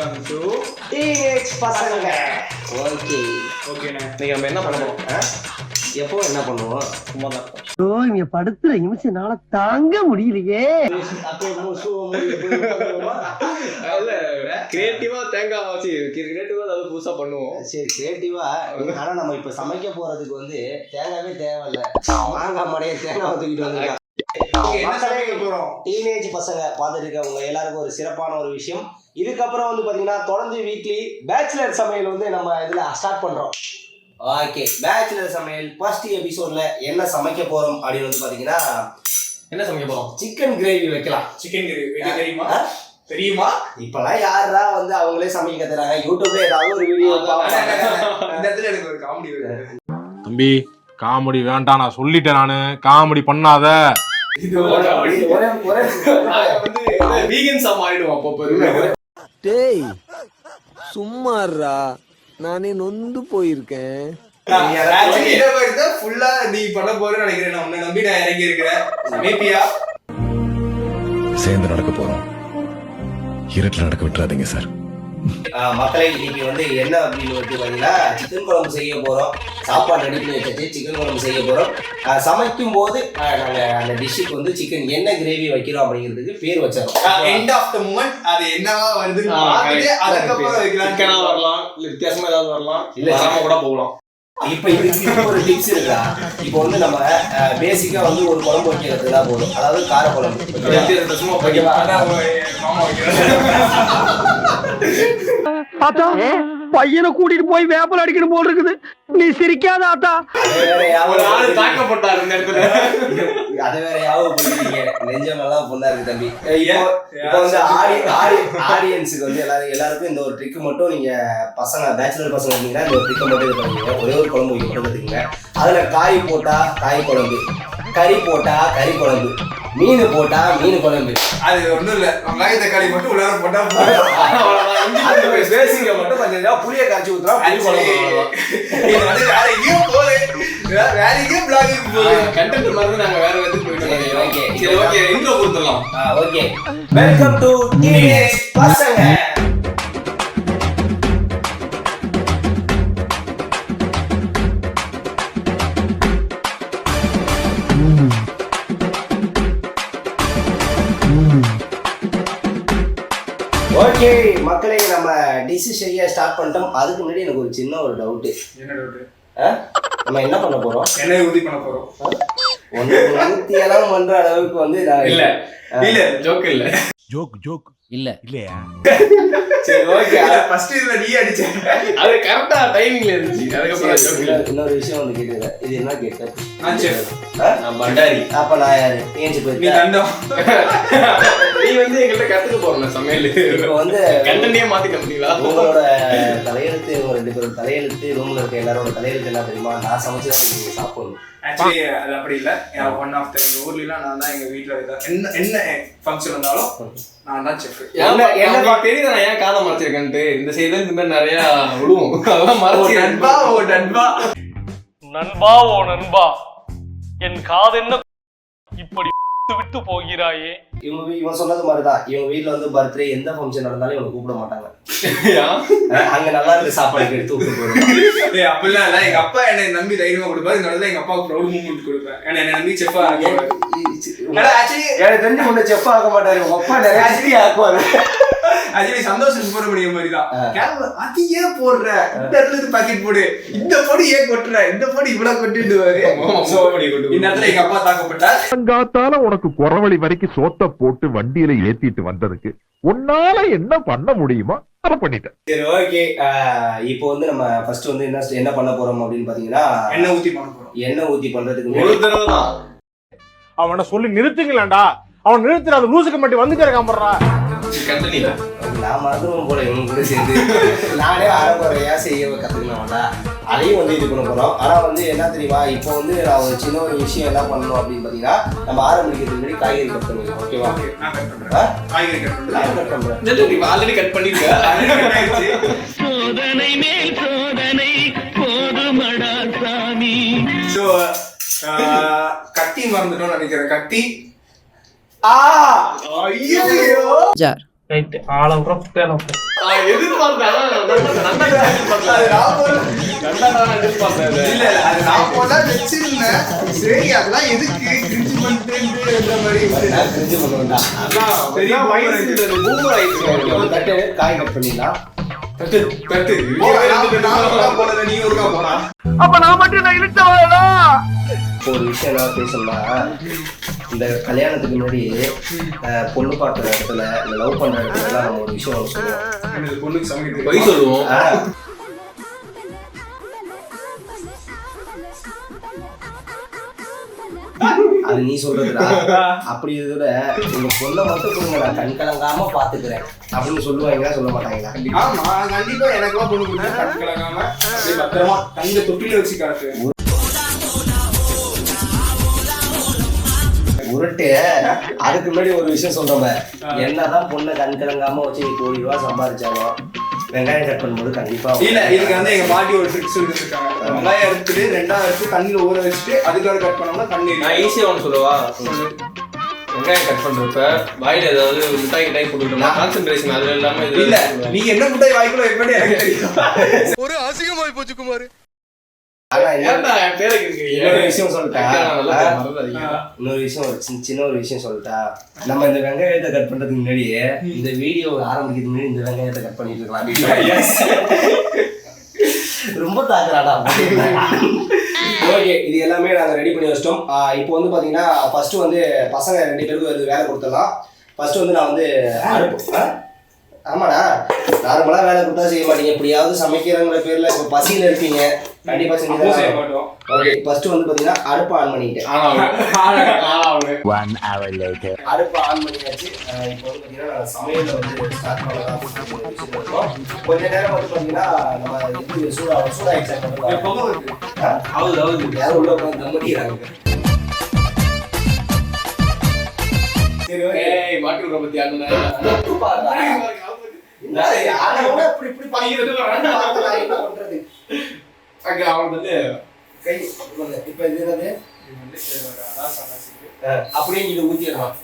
Welcome to teenage பசங்க. ஓகேண்ணே. இன்னைக்கு நம்ம என்ன பண்ணுவோம்? எப்போ என்ன பண்ணுவோம்? சும்மா தான். இங்க படுத்துற நிமிஷம்னால தாங்க முடியலையே. கிரியேட்டிவா தேங்காய் வச்சு கிரியேட்டிவா ஏதாவது புதுசா பண்ணுவோம். சரி, கிரியேட்டிவா. ஆனா நம்ம இப்ப சமைக்க போறதுக்கு வந்து தேங்காவே தேவையில்ல. மாங்காய் மடைய தேங்காய் தூக்கிட்டு வந்துருக்காங்க. டீனேஜ் பசங்க பார்த்துட்டு இருக்கவங்க எல்லாருக்கும் ஒரு சிறப்பான ஒரு விஷயம். இதுக்கப்புறம் வந்து பாத்தீங்கன்னா தொடர்ந்து வீக்லி பேச்சுலர் சமையல் வந்து நம்ம இதுல ஸ்டார்ட் பண்றோம். ஓகே, பேச்சுலர் சமையல் ஃபர்ஸ்ட் எபிசோட்ல என்ன சமைக்க போறோம் அப்படின்னு வந்து பாத்தீங்கன்னா என்ன சமைக்க போறோம்? சிக்கன் கிரேவி வைக்கலாம். சிக்கன் கிரேவி தெரியுமா? இப்பெல்லாம் யாரா வந்து அவங்களே சமைக்க கத்துறாங்க. யூடியூப்ல ஏதாவது ஒரு வீடியோ இந்த இடத்துல எனக்கு ஒரு காமெடி வருது. தம்பி, காமெடி வேண்டாம், நான் சொல்லிட்டேன். நானு காமெடி பண்ணாத. டேய் சும்மாறா, நானே நொந்து போயிருக்கேன். நீ பண்ண போறேன்னு நினைக்கிறேன். நான் உன்னை நம்பி நான் இறங்கி இருக்கிறேன். சேர்ந்து நடக்க போறோம். இருட்டில் நடக்க விட்டுறாதீங்க சார். மக்களை இன்னைக்கு வந்து என்ன அப்படின்னு வந்து பாத்தீங்கன்னா சிக்கன் குழம்பு செய்ய போறோம். சாப்பாடு ரெடி பண்ணி வச்சாச்சு, சிக்கன் குழம்பு செய்ய போறோம். சமைக்கும் போது நாங்க அந்த டிஷ்ஷுக்கு வந்து சிக்கன் என்ன கிரேவி வைக்கிறோம் அப்படிங்கிறதுக்கு பேர் வச்சிடறோம். எண்ட் ஆஃப் த மூமெண்ட் அது என்னவா வருதுன்னு பார்த்துட்டு அதுக்கப்புறம் வைக்கலாம். சிக்கனா வரலாம், இல்ல வித்தியாசமா ஏதாவது வரலாம், இல்ல சாம கூட போகலாம். இப்ப இதுக்கு ஒரு டிப்ஸ் இருக்கா? இப்போ வந்து நம்ம பேசிக்கா வந்து ஒரு குழம்பு வைக்கிறதுக்கு தான் போதும். அதாவது கார குழம்பு. சும்மா மாமா ஆத்தா, பையனை கூட்டிட்டு போய் வேப்பல் அடிக்கணும் போல் இருக்குது. நீ சிரிக்காத ஆத்தா. தாக்கப்பட்டாரு இந்த இடத்துல. அதை வேற யாவும் போயிருக்கீங்க. நெஞ்சமெல்லாம் பொண்ணா இருக்கு தம்பி. இப்போ வந்து ஆடியன்ஸுக்கு வந்து எல்லாருக்கும் இந்த ஒரு ட்ரிக் மட்டும் நீங்க பசங்க பேச்சுலர் பசங்க இருந்தீங்கன்னா இந்த ஒரு ட்ரிக்கை மட்டும் இது பண்ணுவீங்க. ஒரே ஒரு குழம்பு வைக்க மட்டும் கற்றுக்குங்க. அதுல காய் போட்டா காய் குழம்பு, கறி போட்டா கறி குழம்பு, மீன் போட்டா மீன் குழம்பு. அது ஒண்ணும் இல்ல, வெங்காய தக்காளி மட்டும் உள்ளார போட்டா பேசிக்க மட்டும் கொஞ்சம் புளிய கரைச்சி ஊத்துறா புளி குழம்பு. வேற எங்கேயும் போகுது, வேற எங்கேயும் பிளாகிங் போகுது. கண்டென்ட் மாதிரி நாங்க வேற எதுக்கு போயிட்டோம். சரி, ஓகே, இன்ட்ரோ கொடுத்துடலாம். ஓகே, வெல்கம் டு டீனேஜ் பசங்க. ஓகே மக்களே, நம்ம டிஷ் செய்ய ஸ்டார்ட் பண்ணிட்டோம். அதுக்கு முன்னாடி எனக்கு ஒரு சின்ன ஒரு டவுட். என்ன டவுட்? நம்ம என்ன பண்ண போறோம்? என்ன ஊதி பண்ண போறோம்? ஒண்ணு ஊத்தியெல்லாம் பண்ற அளவுக்கு வந்து இல்ல இல்ல ஜோக் இல்ல. ஜோக் இல்ல இல்லையா? சரி, ஓகே. ஃபர்ஸ்ட் இதுல நீ அடிச்ச அது கரெக்ட்டா டைமிங்ல இருந்துச்சு. அதுக்கப்புறம் ஜோக் இல்ல. இன்னொரு விஷயம் வந்து கேக்குது. இது என்ன கேட்ட? நான் செஃப். நான் பண்டாரி. அப்ப நான் யாரு? ஏஞ்சு போய் நீ கண்டம். நீ வந்து என்கிட்ட கத்துக்க போறல சமையல். இப்போ வந்து கண்டென்ட்டே மாத்தி கம்பீங்களா? உங்களோட தலையெழுத்து, உங்க ரெண்டு பேரோட தலையெழுத்து, ரூம்ல இருக்க எல்லாரோட தலையெழுத்து என்ன தெரியுமா? நான் சமைச்சு தான் நீங்க சாப்பிடணும். ஆக்சுவலி அது அப்படி இல்ல. ஒன் ஆஃப் த எங்க ஊர்லாம் நான் தான் எங்க வீட்ல என்ன ஃபங்க்ஷன் வந்தாலும் நான் தான் செஃப். என்ன தெரியுது நான் ஏன் காதை மறைச்சிருக்கேன்ட்டு. இந்த செய்தில இந்த மாதிரி நிறைய விழுவும். அதெல்லாம் மறைச்சு நண்பா ஓ நண்பா என் காது என்ன இப்படி விட்டு போகிறாயே. இவன் சொன்னது மாதிரிதான். இவங்க வீட்டுல வந்து பர்த்டே எந்த ஃபங்க்ஷன் நடந்தாலும் இவங்க கூப்பிட மாட்டாங்க. அங்க நல்லா இருக்க சாப்பாடு எடுத்து விட்டு போடுவோம். அப்படிலாம் இல்ல. எங்க அப்பா என்னை நம்பி தைரியமா கொடுப்பாரு. இந்த இடத்துல எங்க அப்பாவுக்கு ப்ரௌட் மூமெண்ட் கொடுப்பேன். என்னை நம்பி செஃப்பா எனக்கு தெரிஞ்சு ஒண்ணு செஃப் ஆக மாட்டாரு. உங்க அப்பா நிறைய ஆக்குவாரு. ஆக்சுவலி சந்தோஷம் சுப்பிரமணிய மாதிரி தான். அது ஏன் போடுற, இந்த இடத்துல இருந்து பாக்கெட் போடு, இந்த பொடி ஏன் கொட்டுற, இந்த பொடி இவ்வளவு கொட்டிடுவாரு. இந்த இடத்துல எங்க அப்பா தாக்கப்பட்டார். அங்காத்தால உனக்கு குறவழி வரைக்கும் சோத்த போட்டு வண்டியில ஏத்திட்டு வந்ததுக்கு உன்னால என்ன பண்ண முடியுமோ அதை பண்ணிட்டேன். சரி, ஓகே. இப்போ வந்து நம்ம ஃபர்ஸ்ட் வந்து என்ன பண்ண போறோம் அப்படின்னு பாத்தீங்கன்னா எண்ணெய் ஊத்தி பண்ண போறோம். எண்ணெய் ஊத்தி பண்றதுக்கு ஒரு தடவை தான் அவனை சொல்லி நிறுத்துங்களேன்டா. அவன் நிறுத்துற அந்த லூசுக்கு மட்டும் வந்து கிடக்காமறா. நான் மறந்துடும் போல இவங்க கூட சேர்ந்து நானே ஆரம்பரையா செய்ய கத்துக்கணும்டா. அதையும் வந்து இது பண்ண போறோம். ஆனா வந்து என்ன தெரியுமா, இப்போ வந்து நான் ஒரு சின்ன ஒரு விஷயம் என்ன பண்ணணும் அப்படின்னு பாத்தீங்கன்னா, நம்ம ஆரம்பிக்கிறதுக்கு முன்னாடி காய்கறி கட் பண்ணுவோம். ஓகேவா? காய்கறி கட் பண்றேன். ஆல்ரெடி கட் பண்ணிருக்கேன். சோதனை மேல் சோதனை போதுமடா சாமி. சோ கத்தி மறந்துட்டோம்னு நினைக்கிறேன். கத்தி. ஐயோ ரைட் ஆளவுற பேரம் எதிர்பார்த்தேன் இல்ல அது நான் போல வச்சிருந்தேன். சரி அதெல்லாம் எதுக்கு கிரிஞ்சு பண்ணிட்டு மாதிரி கிரிஞ்சு பண்ணுவேன்டா. பெரிய பூமர் ஆயிடுச்சு. தட்டு காய் கட் பண்ணிடலாம். தட்டு போனத நீ ஒருக்கா போனா அப்ப நான் மட்டும் நான் இழுத்தவாடா. ஒரு விஷயம் என்ன பேசணும்னா, இந்த கல்யாணத்துக்கு முன்னாடி பொண்ணு பார்க்குற இடத்துல இந்த லவ் பண்ற இடத்துல நம்ம ஒரு விஷயம் சொல்லுவோம். பொண்ணுக்கு சமைக்கிறது பொய் சொல்லுவோம். அது நீ சொல்றதுடா. அப்படி இதோட உங்க பொண்ணை மட்டும் கொடுங்க, நான் கண் கலங்காம பாத்துக்கிறேன் அப்படின்னு சொல்லுவாங்களா சொல்ல மாட்டாங்களா? ஆமா கண்டிப்பா எனக்குலாம் பொண்ணு கொடுத்தா கண் கலங்காம அப்படியே பத்திரமா தங்க தொட்டில வச்சு காட்டு. உருட்டு. அதுக்கு முன்னாடி ஒரு விஷயம் சொல்றோம், என்னதான் பொண்ணை கண் கலங்காம வச்சு நீ 1 கோடி ரூபா சம்பாதிச்சாலும் வெங்காயம் கட் பண்ணும்போது கண்டிப்பா இல்ல. இதுக்கு வந்து எங்க பாட்டி ஒரு ட்ரிக்ஸ் சொல்லிருக்காங்க. வெங்காயம் எடுத்துட்டு 2 எடுத்து தண்ணியில ஊற வச்சுட்டு அதுக்காக கட் பண்ணோம்னா தண்ணி. நான் ஈஸியா ஒன்று சொல்லவா? வெங்காயம் கட் பண்றப்ப வாயில ஏதாவது மிட்டாய் கிட்டாய் போட்டுக்கிட்டோம்னா கான்சென்ட்ரேஷன் அதுல இல்லாம இல்ல. நீ என்ன முட்டாய் வாய்க்குள்ள வைக்கணும் எனக்கு தெரியும். ஒரு அசிங்கமாய் போச்சு குமார். இன்னொரு விஷயம் சொல்லிட்டா, இன்னொரு விஷயம் சின்ன ஒரு விஷயம் சொல்லிட்டா, நம்ம இந்த வெங்காயத்தை கட் பண்றதுக்கு முன்னாடியே இந்த வீடியோ ஆரம்பிக்கிறதுக்கு முன்னாடி இந்த வெங்காயத்தை கட் பண்ணிட்டு இருக்கலாம். ரொம்ப தாக்குறாடா. ஓகே, இது எல்லாமே நாங்கள் ரெடி பண்ணி வச்சிட்டோம். இப்போ வந்து பார்த்தீங்கன்னா ஃபர்ஸ்ட் வந்து பசங்க 2 பேருக்கு வேலை கொடுத்துடலாம். ஃபர்ஸ்ட் வந்து நான் வந்து அடுப்பு. ஆமாண்ணா, நார்மலாக வேலை கொடுத்தா செய்ய மாட்டீங்க. எப்படியாவது சமைக்கிறங்கிற பேரில் இப்போ பசியில் இருப்பீங்க, கண்டிப்பாக செஞ்சு செய்ய மாட்டோம். ஓகே, ஃபர்ஸ்ட் வந்து பார்த்தீங்கன்னா அடுப்பை ஆன் பண்ணிட்டேன். அடுப்பை ஆன் பண்ணியாச்சு. இப்போ வந்து பார்த்தீங்கன்னா நான் சமையலில் வந்து ஸ்டார்ட் பண்ணலாம். கொஞ்ச நேரம் வந்து பார்த்தீங்கன்னா நம்ம இது சூடாகிடுச்சு. யாரும் உள்ள உட்காந்து தம்மடிக்கிறாங்க. மாட்டி விட பத்தி அப்படியே இது ஊத்திடலாம்.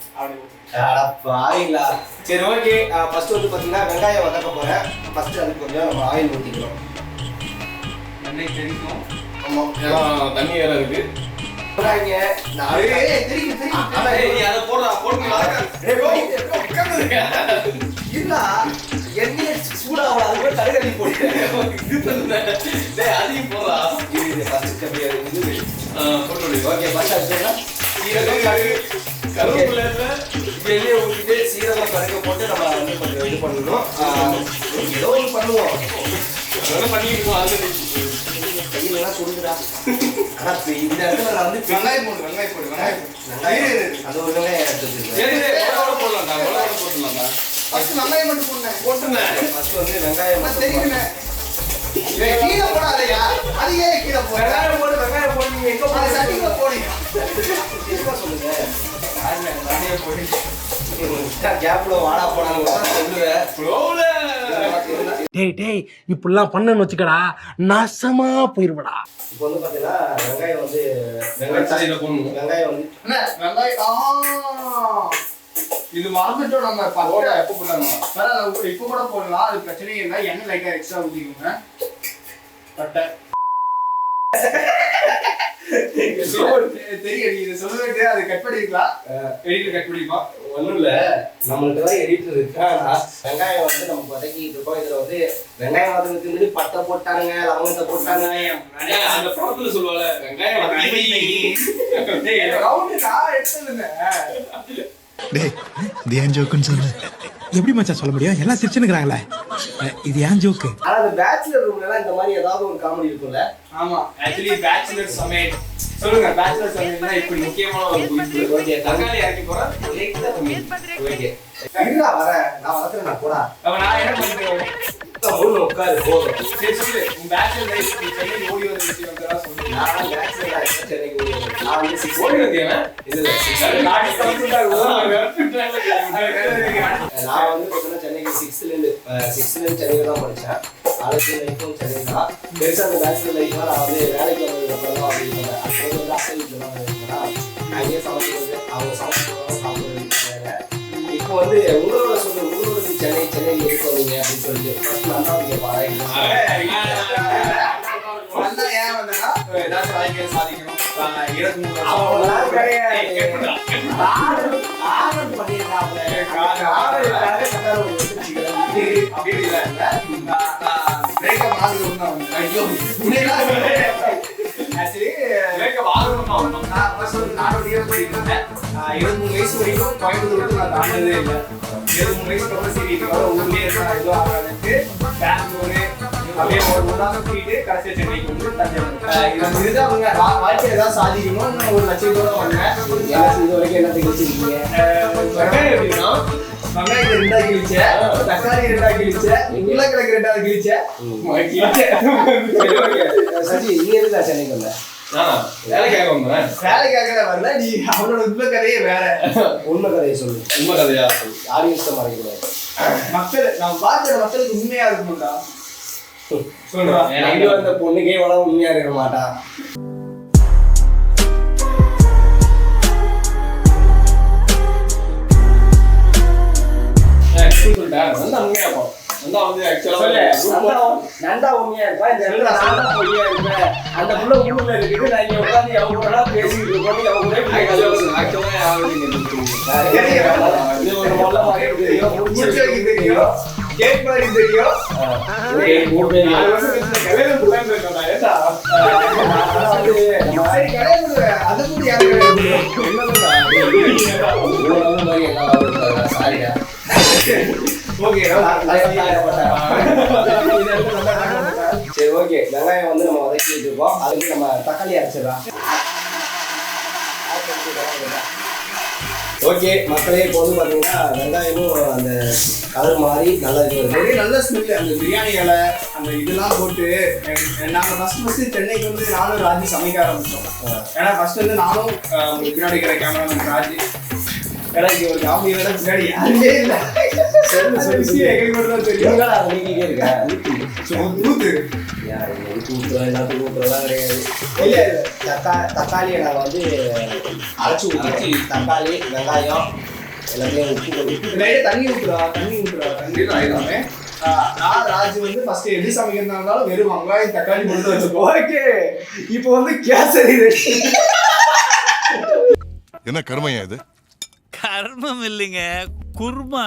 சரி, ஓகே. ஃபர்ஸ்ட் வந்து பாத்தீங்கன்னா வெங்காயம் வதக்க போறேன். ஃபர்ஸ்ட் அதுக்கு கொஞ்சம் நம்ம ஆயில் ஊத்திக்கிறோம். எண்ணெய் தெரிக்கும். ஆமா, தண்ணி வேற இருக்கு. சீரகம் கடுகு போட்டு நம்ம இது பண்ணணும். ஏதோ ஒன்று பண்ணுவோம். கையிலாம் சொல்லுடா. ஆனா இந்த இடத்துல நான் வந்து வெங்காயம் போடு. அது ஒரு வெங்காயம் எடுத்து ஃபர்ஸ்ட் வெங்காயம் மட்டும் போட்டுனேன். ஃபர்ஸ்ட் வந்து வெங்காயம் தெரியுமே. கீழே போடாதயா. அது ஏன் கீழே போற? வெங்காயம் போட்டு நீங்க எங்க போய் சட்டில போடுங்க. என்ன சொல்லுங்க? நானே போய் கேப்ல வாடா போனாங்க சொல்லுவேன். டேய் இப்படிலாம் பண்ணன்னு வச்சுக்கடா, நாசமா போயிருவடா. இப்போ வந்து பாத்தீங்கன்னா வெங்காயம் வந்து வெங்காயம் வந்து வெங்காயம் இது மறந்துட்டோம். நம்ம பரோட்டா எப்போ போடலாம்? இப்போ கூட போடலாம், அது பிரச்சனையே இல்லை. எண்ணெய் லைட்டா எக்ஸ்ட்ரா ஊற்றிக்கோங்க. பட்டை தெரியும், நீ இதை சொல்லிட்டு அதை கட் பண்ணிருக்கலாம். எடிட்டர் கட் பண்ணிருக்கோம். ஒன்றும் இல்லை, நம்மளுக்கு தான் எடிட்டர் இருக்கு. ஆனால் வெங்காயம் வந்து நம்ம வதக்கிட்டு இருக்கோம். இதில் வந்து வெங்காயம் வதக்கிறதுக்கு முன்னாடி பட்டை போட்டானுங்க, லவங்கத்தை போட்டாங்க. அந்த படத்துல சொல்லுவாங்க வெங்காயம் எப்படி மச்சான் சொல்ல முடியும்? எல்லாம் சிரிச்சுன்னுக்குறாங்களே, இது ஏன் ஜோக்கு? ஆனா அந்த பேச்சுலர் ரூம்ல இந்த மாதிரி ஏதாவது ஒரு காமெடி இருக்கும்ல. ஆமா, ஆக்சுவலி பேச்சுலர் சமையல் சொல்லுங்க. பேச்சுலர் சமையல்னா இப்படி முக்கியமான ஒரு குறிப்பு. ஓகே, தக்காளி இறக்கி போறேன். ஓகே, இல்ல வரேன் நான் வளர்க்குறேன். நான் போடா. அப்ப நான் என்ன பண்றேன்? உட்காரு போதும். சரி சொல்லு, உன் பேச்சுலர் லைஃப் சென்னை ஓடி வந்த விஷயம் தான் சொல்லு. நான் பேச்சுலர் லைஃப் சென்னைக்கு ஓடி வந்தேன். நான் வந்து 6 ஓடி வந்தேன். இல்ல நான் வந்து பார்த்தீங்கன்னா சென்னைக்கு 6th ல இருந்து சென்னையில தான் படித்தேன். காலேஜ் லைஃப்பும் சென்னை தான். பெருசாக அந்த பேச்சுலர் லைஃப்ல நான் வந்து வேலைக்கு வந்ததுக்கு அப்புறம் தான் அப்படின்னு சொன்னேன். அது வந்து அக்கா வீட்டில் தான் இருந்தேன்னா அங்கேயே சமைக்கிறது, அவங்க சமைச்சு சாப்பிடுறது. இப்போ வந்து உங்களோட சொல்லு, உங்களோட போனீங்க அப்படின்னு சொல்லிட்டு ஃபர்ஸ்ட் நல்லா கேட்பாங்க. ஏன் வந்தா ஏதாச்சும் வாழ்க்கையில சாதிக்கணும், 23 அவங்களாம் கிடையாது. வயசு வரைக்கும் கோயம்புத்தூர் நான் தாண்டதே இல்லை. 23 வயசுக்கு அப்புறம் சரி ஊர்லயே இருக்கா எதுவும் ஆகாதுக்கு பெங்களூரு அப்படியே ஒன்றாக சுற்றிட்டு கடைசியாக சென்னைக்கு வந்து தஞ்சாவூர். இது அவங்க வாழ்க்கை ஏதாவது சாதிக்கணும்னு ஒரு லட்சியத்தோட வந்தேன். இது வரைக்கும் என்ன தெரிவிச்சிருக்கீங்க? எப்படின்னா வெங்காயத்தை 2 கிழிச்சேன், தக்காளி 2 கிழிச்சேன், உருளைக்கிழங்கு 2 கிழிச்சேன். சச்சி நீ எதுக்கு சென்னைக்கு வந்த? வேலைக்காக வந்தேன். வேலைக்காக வரல, நீ அவனோட உண்மை கதையே வேற. உண்மை கதையை சொல்லு. உண்மை கதையா? ஆடியன்ஸ் மறைக்கூடாது. மக்கள் நம்ம பார்க்கிற மக்களுக்கு உண்மையா இருக்கும்டா சொல்றான். இது வந்த பொண்ணுக்கே இவ்வளவு உண்மையா இருக்க மாட்டா. நண்டா உண்மையா இருப்பா. இந்த இடத்துல நான் தான் பொய்யா இருப்பேன். அந்த புள்ள ஊர்ல இருக்குது, நான் இங்க உட்காந்து எவ கூட பேசிட்டு இருக்கோம். எவ கூட இது ஒரு நல்ல மாதிரி தெரியும், முடிச்சு வைக்க தெரியும், கேக் மாதிரி தெரியும். சரி ஓகே, வெங்காயம் வந்து நம்ம வதக்கிட்டு இருக்கோம். அதுக்கு நம்ம தக்காளி அரைச்சிடலாம். ஓகே மக்களே, இப்போ வந்து பார்த்தீங்கன்னா வெங்காயமும் அந்த கலர் மாதிரி நல்லா இது நிறைய நல்ல ஸ்மெல். அந்த பிரியாணி இலை அந்த இதெல்லாம் போட்டு நாங்கள் ஃபர்ஸ்ட் சென்னைக்கு வந்து நானும் ராஜி சமைக்க ஆரம்பிச்சோம். ஏன்னா ஃபர்ஸ்ட் வந்து நானும் உங்களுக்கு பின்னாடி இருக்கிற கேமராமேன் ராஜி கடைக்கு ஒரு காமெடி வேலை பின்னாடி யாருமே இல்லை. எங்களுக்கு மட்டும் தான் தெரியும். நீக்கிட்டே இருக்கேன். ஊத்து எல்லாத்துக்கும் ஊற்றுறதெல்லாம் கிடையாது. இல்லை தக்காளியை நாங்கள் வந்து அரைச்சி ஊற்றி தக்காளி வெங்காயம் எல்லாத்தையும் உப்பு லைட்டாக தண்ணி ஊற்றுறா தண்ணி ஆயிடாமே. நான் ராஜு வந்து ஃபர்ஸ்ட் எது சமைக்கிறதுனாலும் வெறும் வெங்காயம் தக்காளி மட்டும் வச்சுப்போம். ஓகே, இப்போ வந்து கேசரி ரெடி. என்ன கருமையா இது? கர்மம் இல்லைங்க, குர்மா.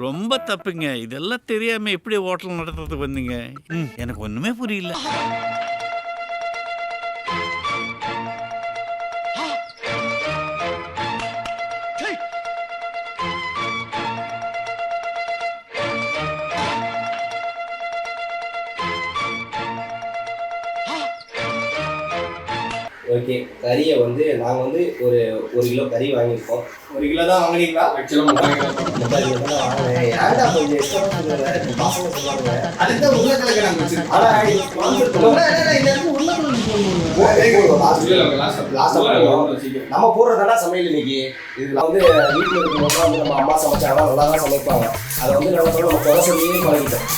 ரொம்ப தப்புங்க. இதெல்லாம் தெரியாம எப்படி ஹோட்டல் நடத்துறதுக்கு வந்தீங்க? எனக்கு ஒண்ணுமே புரியல. ஓகே, கறியை வந்து நாங்கள் வந்து ஒரு 1 கிலோ கறி வாங்கியிருக்கோம். 1 கிலோ தான் வாங்கினீங்களா? ஏன்டா கொஞ்சம் எக்ஸ்ட்ரா பசங்க சொல்லுவாங்க. அதுதான் உருளைக்கிழங்கு நாங்கள் வச்சிருக்கோம். நம்ம போடுறதெல்லாம் சமையல் இன்னைக்கு. இதுல வந்து வீட்டில் இருக்கிறவங்க வந்து நம்ம அம்மா சமைச்சாங்கன்னா நல்லா தான் சமைப்பாங்க. அதை வந்து நம்ம குறை சொல்லியே பழகிட்டோம்.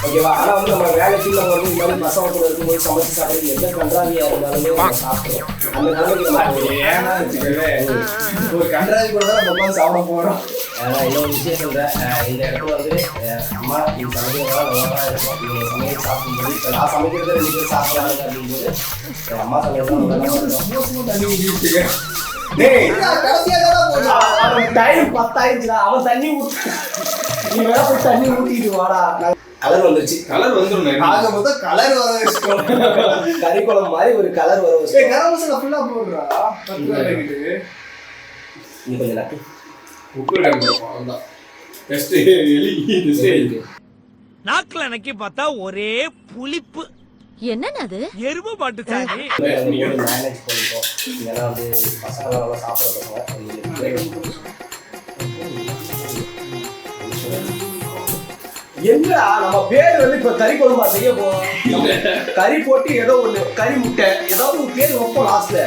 ஓகேவா? ஆனால் வந்து நம்ம வேலை கீழே வந்து இந்த மாதிரி பசங்க கூட இருக்கும்போது சமைச்சு சாப்பிட்றது எந்த கன்றாவியாக இருந்தாலுமே நம்ம சாப்பிடுறோம். அந்த நிலைமைக்கு நம்ம ஏன்னா ஒரு கன்றாவி கூட தான் நம்ம உட்காந்து சாப்பிட போகிறோம். இன்னொரு விஷயம் சொல்கிறேன். இந்த இடத்துல வந்து அம்மா இது சமைக்கிறதுலாம் நல்லா தான் இருக்கும். நீங்கள் சமையல் சாப்பிடும்போது இப்போ நான் சமைக்கிறது 2 பேர் சாப்பிட்றாங்க அப்படிங்கும்போது அம்மா சமைக்கிறது நல்லா இருக்கும். தண்ணி ஊற்றிட்டு டைம் 10 ஆயிடுச்சுடா. அவன் தண்ணி ஊற்று, நீ வேலை போய் தண்ணி ஊற்றிட்டு வாடா. கலர் வந்துருச்சு. கலர் வந்துடும். ஆக மொத்தம் கலர் வர வச்சுக்கோம். கறி குழம்பு மாதிரி ஒரு கலர் வர வச்சு. கரம் மசாலா ஃபுல்லாக போடுறா. நீ கொஞ்சம் நட்டு உப்பு நாக்குல அன்னைக்கு பார்த்தா ஒரே புளிப்பு. என்னது எருமை பாட்டு சாமி. மேனேஜ் பண்ணிப்போம். இதெல்லாம் வந்து பசங்க நல்லா சாப்பிடுறவங்க. என்னடா நம்ம பேர் வந்து இப்ப கறி குழம்பா செய்ய போறோம். கறி போட்டு ஏதோ ஒண்ணு கறி முட்டை ஏதாவது ஒரு பேர் வைப்போம் லாஸ்ட்ல.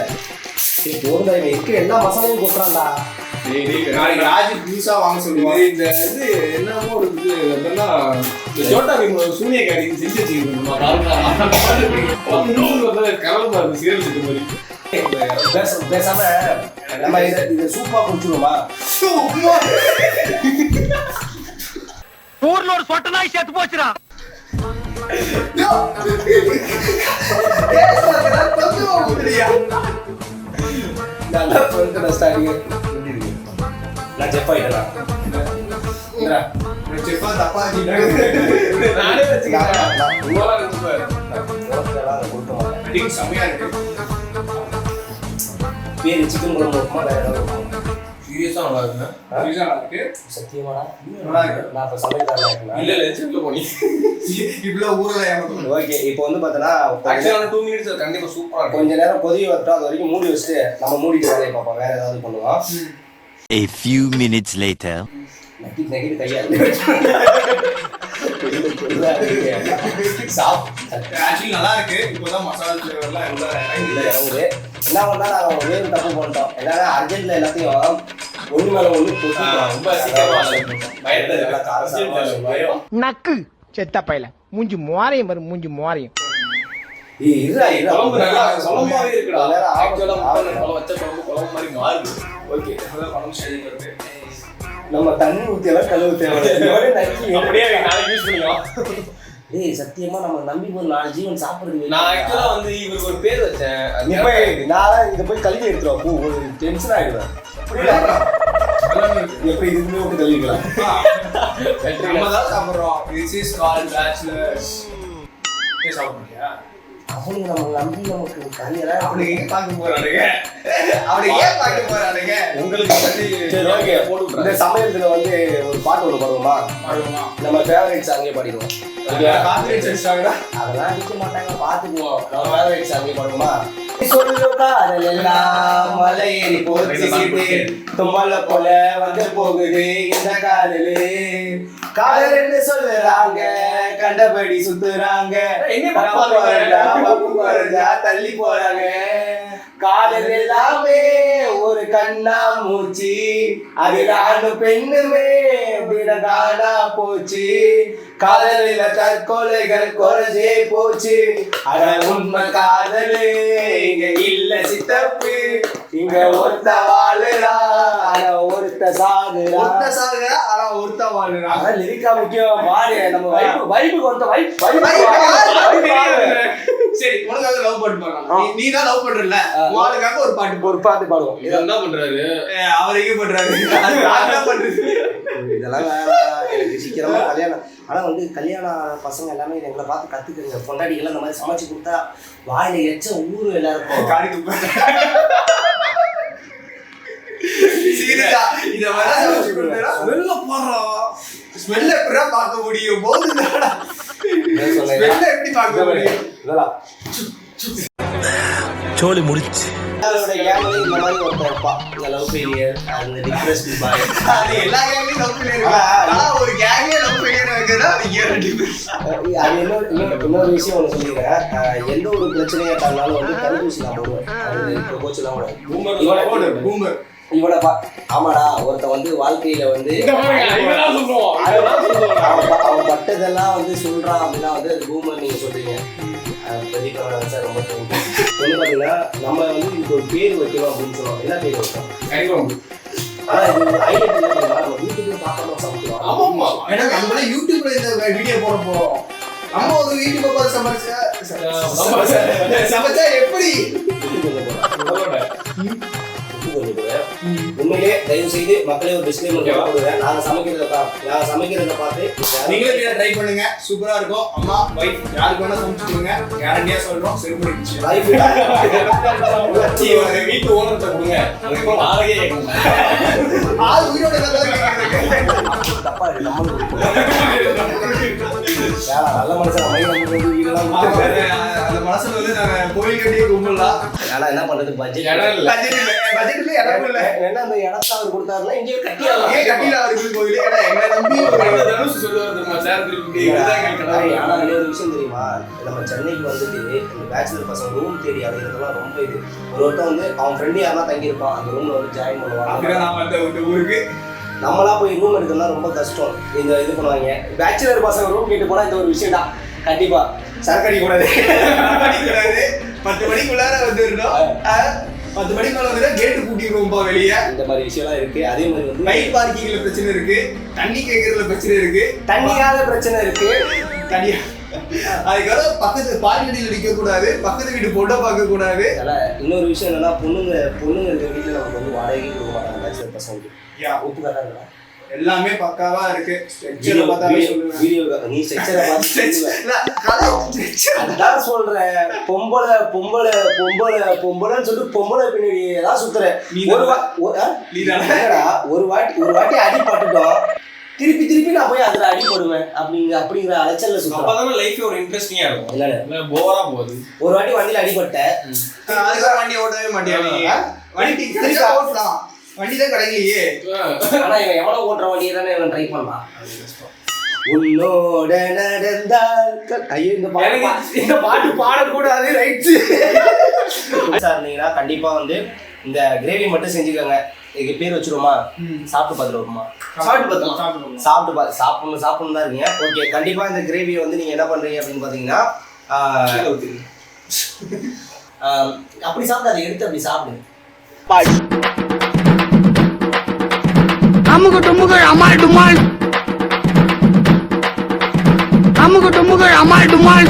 போடுதா இவன் இருக்க எல்லா மசாலையும் கொட்டுறான்டா. நாளைக்கு ராஜி புதுசா வாங்க சொல்லுவாங்க. இந்த இது என்னமோ ஒரு இது என்னன்னா இந்த சோட்டா பீம் சூனியக்காரி செஞ்சு வச்சுக்கிட்டு கலர் மாதிரி சீரழிச்சிட்டு மாதிரி. பேசாம நம்ம இது சூப்பா குடிச்சிருவோமா? ஊர்ல ஒரு சொட்ட நாய் செத்து போச்சுடா. நல்லா சொல்லிட்டு ஸ்டார்டிங் நான் செஃப் ஆயிட்டேன். நானே வச்சுக்கிறேன். செம்மையா இருக்கு. பேரு சிக்கன் குழம்பு இருக்குமா வேற ஏதாவது? சீரியஸா நல்லா இருக்குங்க. சீரியஸா இருக்கு. சத்தியமாடா நல்லா இருக்கு. நான் இப்ப சமைக்கிறதா இருக்கேன். இல்ல லெஜெண்ட்ல போனி. இவ்வளவு ஊரல ஏமாத்தணும். ஓகே இப்போ வந்து பார்த்தனா ஆக்சுவலா 2 மினிட்ஸ் கண்டிப்பா சூப்பரா இருக்கும். கொஞ்ச நேரம் கொதி வரட்டும், அது வரைக்கும் மூடி வச்சுட்டு நம்ம மூடிட்டு வேலையை பார்ப்போம். வேற ஏதாவது பண்ணுவோம். A few minutes later. Negeri கையா ஆக்சுவலி நல்லா இருக்கு. இப்போதான் மசாலா ஃப்ளேவர்லாம் இறங்குது. என்ன பண்ணா நாங்கள் வேறு தப்பு பண்ணிட்டோம். என்னன்னா அர்ஜென்ட்ல எல்லாத்தையும் ஒன்று மேலே ஒன்று ரொம்ப சீக்கிரமா நக்கு செத்த பையல மூஞ்சி மோரையும் வரும், மூஞ்சி மோரையும். குழம்பு நல்லா குழம்பாவே இருக்குடா. ஆக்சுவலா குழம்பு வச்ச குழம்பு மாதிரி மாறுது. ஓகே குழம்பு ஸ்டைல் இருக்கு. நம்ம தண்ணி ஊற்றியெல்லாம் கழுவு தேவை. அப்படியே நாளைக்கு யூஸ் பண்ணிக்கலாம். ஏய் சத்தியமா நம்ம நம்பி ஒரு 4 ஜீவன் சாப்பிடுறது. நான் ஆக்சுவலா வந்து இவருக்கு ஒரு பேர் வச்சேன். நான் இதை போய் கழுவி எடுத்துருவோம். பூ ஒரு டென்ஷன் ஆயிடுவேன். எப்படி இதுவுமே விட்டு கழுவிக்கலாம். நம்ம தான் சாப்பிடுறோம். This is called bachelors. ஏன் சாப்பிடுறியா? அவனுக்கு நம்ம நம்பி நமக்கு கரியெல்லாம் அவனுக்கு எங்க பார்க்க போறானுங்க? அவனுக்கு ஏன் பார்க்க போறானுங்க? உங்களுக்கு வந்து சரி ஓகே போட்டு இந்த சமயத்துல வந்து ஒரு பாட்டு ஒன்று பாடுவோமா? நம்ம ஃபேவரட் சாங்கே பாடிடுவோம். கான்ஃபிடன்ஸ் எக்ஸ்ட்ராடா அதெல்லாம் அடிக்க மாட்டாங்க, பாத்துக்குவோம். நம்ம ஃபேவரட் சாங்கே பாடுவோமா? சொல்லு காதல் எல்லாம் மலை ஏறி போச்சுக்கிட்டு தும்மல போல வந்து போகுது இந்த காதலு. காதல்னு சொல்லுறாங்க, கண்டபடி சுத்துறாங்க, தள்ளி போறாங்க. காதல் எல்லாமே ஒரு கண்ணா மூச்சு, அது நானும் பெண்ணுமே காணா போச்சு. காதலில தற்கொலைகள் குறைஞ்சே போச்சு. அட உண்மை காதலு இங்க இல்ல சித்தப்பு, இங்க ஒருத்த வாழுறா ஆனா ஒருத்த சாகுறா. ஒருத்த சாகுறா ஆனா ஒருத்த வாழுறா. அதான் லிரிக்கா முக்கியம். பாரு நம்ம வைப்புக்கு ஒருத்த வைப்பு. சரி உனக்காக லவ் பாட்டு பாடலாம். நீ தான் லவ் பண்றல, உனக்காக ஒரு பாட்டு பாடுவோம். இத என்ன பண்றாரு? அவர் எங்க பண்றாரு? நான் பண்றது. இதெல்லாம் எனக்கு சீக்கிரமா கல்யாணம். ஆனா வந்து கல்யாண பசங்க எல்லாமே எங்களை பார்த்து கத்துக்குங்க. பொண்டாடிகள் இந்த மாதிரி சமைச்சு கொடுத்தா வாயில எச்ச ஊரு எல்லாருக்கும் காடிக்கு சீரியஸா இத வர சமைச்சு கொடுத்தா ஸ்மெல்ல போறோம். ஸ்மெல்ல எப்படிடா பார்க்க முடியும்? போதுடா. ஸ்மெல்ல எப்படி பார்க்க முடியும்? இதெல்லாம் சோலி முடிச்சு. அதோட கேங்ல இந்த மாதிரி ஒருத்தர் இருப்பா. இந்த லவ் ஃபெயிலியர், அந்த டிப்ரெஸ்ட் பாய். அது எல்லா கேங்லயும் லவ் ஃபெயிலியர் இருக்கு. ஆனா ஒரு கேங்கே லவ் ஃபெயிலியர் இருக்குன்னா அது இன்னொரு விஷயம் ஒன்று சொல்லிக்கிறேன். எந்த ஒரு பிரச்சனையா இருந்தாலும் வந்து தடுப்பூசி நான் போடுவேன். அது கோச்செல்லாம் பூமர் இவனை ஆமாடா ஒருத்த வந்து வாழ்க்கையில வந்து அவன் பட்டதெல்லாம் வந்து சொல்றான் அப்படின்னா வந்து அது பூமர் நீங்க சொல்றீங்க. சார் ரொம்ப ஒன்று பார்த்தீங்கன்னா நம்ம வந்து இதுக்கு ஒரு பேர் வைக்கணும் அப்படின்னு சொல்லுவோம். என்ன பேர் வைக்கணும்? ஆனா இது ஹைலைட் என்ன பண்ணா நம்ம யூடியூப்ல பார்க்கணும் சமைக்கிறோம். ஆமா ஏன்னா நம்மள யூடியூப்ல இந்த வீடியோ போட போறோம். நம்ம ஒரு யூடியூப்ல பார்த்து சமைச்சா எப்படி உண்மையிலே தயவு செய்து மக்களே ஒரு டிஸ்க்ளைமர் போடுறேன். நாங்க சமைக்கிறத பார்த்து நீங்களே ட்ரை பண்ணுங்க. சூப்பரா இருக்கும். அம்மா வைஃப் யாருக்கு வேணா சமைச்சுக்கோங்க. கேரண்டியா சொல்றோம். செருமடிச்சு லைஃப் வீட்டு ஓனர்ட்ட கொடுங்க. அதுக்கு நாளைக்கே கேட்கணும். ஆள் உயிரோட தப்பா இருக்கு. நல்ல மனுஷன் அந்த மனசுல வந்து நாங்க கோயில் கட்டியே கும்பலாம். ஆனா என்ன பண்றது பட்ஜெட் என்ன அந்த இடத்த அவர் கொடுத்தாருன்னா இங்கே ஆனா ஒரு விஷயம் தெரியுமா, நம்ம சென்னைக்கு வந்துட்டு இந்த பேச்சுலர் பசங்க ரூம் தேடி அடைகிறதுலாம் ரொம்ப இது. ஒருத்தன் வந்து அவன் ஃப்ரெண்டு யாரா தங்கியிருப்பான், அந்த ரூம்ல வந்து ஜாயின் பண்ணுவாங்க. ஊருக்கு நம்மளா போய் ரூம் எடுக்கலாம் ரொம்ப கஷ்டம். இந்த இது பண்ணுவாங்க பேச்சுலர் பசங்க ரூம் கேட்டு போனா இந்த ஒரு விஷயம் தான். கண்டிப்பா சரக்கடி கூடாது. 10 மணிக்குள்ளார வந்துடணும். 10 மணிக்கு மேல வந்து கேட்டு பூட்டிடுவோம்பா வெளியே. இந்த மாதிரி விஷயம்லாம் இருக்கு. அதே மாதிரி வந்து பைக் பார்க்கிங்ல பிரச்சனை இருக்கு, தண்ணி கேட்கறதுல பிரச்சனை இருக்கு, தண்ணியால பிரச்சனை இருக்கு. தனியா அதுக்காக பக்கத்து பால்கடியில் நிக்க கூடாது, பக்கத்து வீட்டு பொண்ணை பார்க்க கூடாது. இன்னொரு விஷயம் என்னன்னா பொண்ணுங்க இருக்கிற வீட்டுல நமக்கு வந்து வாடகைக்கு கொடுக்க மாட்டாங்க பேச்சுலர் பசங்களுக்கு. ஒப்புக்காரா இருக்கா? எல்லாமே பக்காவா இருக்கு. ஸ்ட்ரக்சர் பார்த்தாலே சொல்லுவேன். வீடியோ நீ ஸ்ட்ரக்சரை பார்த்து அதான் சொல்றேன். பொம்பளைன்னு சொல்லிட்டு பொம்பளை பின்னாடி ஏதாவது சுத்துற. ஒரு வாட்டி அடிபட்டுட்டோம், திருப்பி நான் போய் அதுல அடிபடுவேன் அப்படிங்கிற அலைச்சல்ல அப்பதான் லைஃப் ஒரு இன்ட்ரெஸ்டிங்கா இருக்கும். இல்ல போரா போகுது. ஒரு வாட்டி வண்டியில அடிபட்டேன், அதுக்காக வண்டி ஓட்டவே மாட்டியா? வண்டி கிடைச்சா ஓட்டலாம், வண்டி தான் கிடைக்கலையே. ஆனா இவன் எவ்வளவு ஓட்டுற வண்டியை தானே இவன் ட்ரை பண்ணலாம். உன்னோட நடந்தால் ஐயோ இந்த பாட்டு பாடக்கூடாது. ரைட் சார், நீங்கன்னா கண்டிப்பா வந்து இந்த கிரேவி மட்டும் செஞ்சுக்கோங்க. இதுக்கு பேர் வச்சிருவோமா? சாப்பிட்டு பார்த்துட்டு வருமா? சாப்பிடணும் தான் இருக்கீங்க. ஓகே, கண்டிப்பா இந்த கிரேவியை வந்து நீங்க என்ன பண்றீங்க அப்படின்னு பாத்தீங்கன்னா அப்படி சாப்பிட்டு அதை எடுத்து அப்படி சாப்பிடுங்க. அமுகு டுமுகள் அமால் டுமால், அமுகு டுமுகள் அமால் டுமால்.